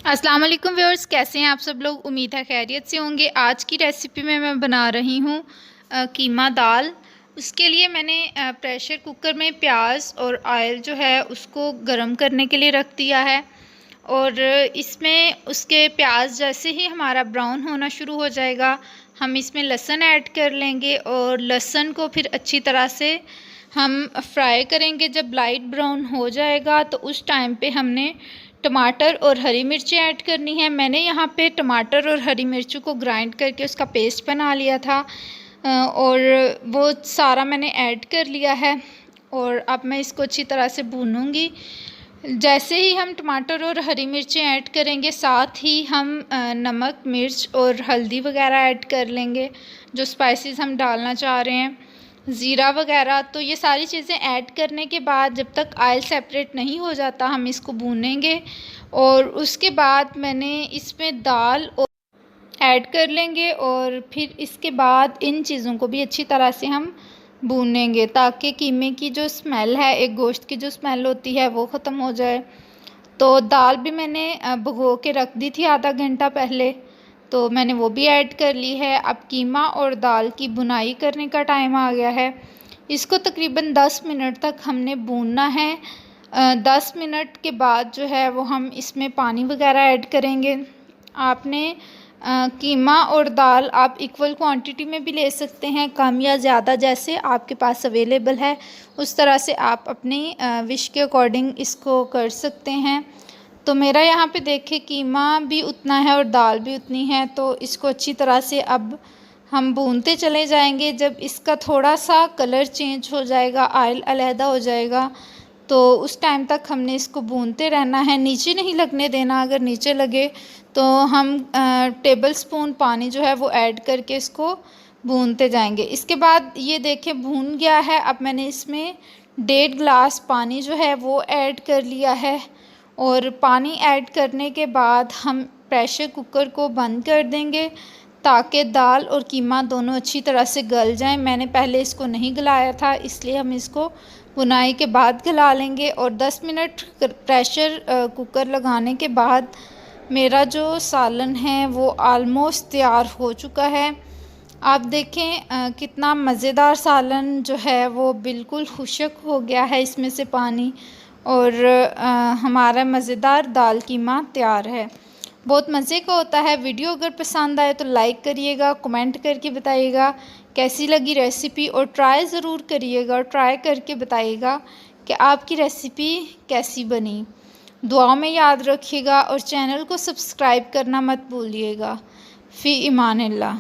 अस्सलाम वालेकुम व्यूअर्स, कैसे हैं आप सब लोग। उम्मीद है खैरियत से होंगे। आज की रेसिपी में मैं बना रही हूँ कीमा दाल। उसके लिए मैंने प्रेशर कुकर में प्याज और ऑयल जो है उसको गरम करने के लिए रख दिया है। और इसमें उसके प्याज जैसे ही हमारा ब्राउन होना शुरू हो जाएगा, हम इसमें लहसुन ऐड कर लेंगे और लहसुन को फिर अच्छी तरह से हम फ्राई करेंगे। जब लाइट ब्राउन हो जाएगा तो उस टाइम पे हमने टमाटर और हरी मिर्ची ऐड करनी है। मैंने यहाँ पे टमाटर और हरी मिर्ची को ग्राइंड करके उसका पेस्ट बना लिया था और वो सारा मैंने ऐड कर लिया है। और अब मैं इसको अच्छी तरह से भूनूंगी। जैसे ही हम टमाटर और हरी मिर्ची ऐड करेंगे, साथ ही हम नमक, मिर्च और हल्दी वगैरह ऐड कर लेंगे, जो स्पाइसेस हम डालना चाह रहे हैं, ज़ीरा वगैरह। तो ये सारी चीज़ें ऐड करने के बाद जब तक ऑयल सेपरेट नहीं हो जाता हम इसको भूनेंगे। और उसके बाद मैंने इसमें दाल और ऐड कर लेंगे और फिर इसके बाद इन चीज़ों को भी अच्छी तरह से हम भूनेंगे, ताकि कीमे की जो स्मेल है, एक गोश्त की जो स्मेल होती है, वो ख़त्म हो जाए। तो दाल भी मैंने भिगो के रख दी थी आधा घंटा पहले, तो मैंने वो भी ऐड कर ली है। अब कीमा और दाल की भुनाई करने का टाइम आ गया है। इसको तकरीबन 10 मिनट तक हमने भूनना है। 10 मिनट के बाद जो है वो हम इसमें पानी वगैरह ऐड करेंगे। आपने कीमा और दाल आप इक्वल क्वांटिटी में भी ले सकते हैं, कम या ज़्यादा, जैसे आपके पास अवेलेबल है उस तरह से आप अपनी विश के अकॉर्डिंग इसको कर सकते हैं। तो मेरा यहाँ पे देखिए कीमा भी उतना है और दाल भी उतनी है, तो इसको अच्छी तरह से अब हम भूनते चले जाएंगे। जब इसका थोड़ा सा कलर चेंज हो जाएगा, ऑयल अलहदा हो जाएगा, तो उस टाइम तक हमने इसको भूनते रहना है, नीचे नहीं लगने देना। अगर नीचे लगे तो हम टेबल स्पून पानी जो है वो ऐड करके इसको भूनते जाएंगे। इसके बाद ये देखें भून गया है। अब मैंने इसमें 1.5 गिलास पानी जो है वो ऐड कर लिया है। और पानी ऐड करने के बाद हम प्रेशर कुकर को बंद कर देंगे, ताकि दाल और कीमा दोनों अच्छी तरह से गल जाएं। मैंने पहले इसको नहीं गलाया था, इसलिए हम इसको भुनाई के बाद गला लेंगे। और 10 मिनट प्रेशर कुकर लगाने के बाद मेरा जो सालन है वो आलमोस्ट तैयार हो चुका है। आप देखें कितना मज़ेदार सालन जो है वो बिल्कुल खुश्क हो गया है इसमें से पानी, और हमारा मज़ेदार दाल कीमा तैयार है। बहुत मज़े का होता है। वीडियो अगर पसंद आए तो लाइक करिएगा, कमेंट करके बताइएगा कैसी लगी रेसिपी, और ट्राई ज़रूर करिएगा और ट्राई करके बताइएगा कि आपकी रेसिपी कैसी बनी। दुआ में याद रखिएगा और चैनल को सब्सक्राइब करना मत भूलिएगा। फ़ी इमानिल्लाह।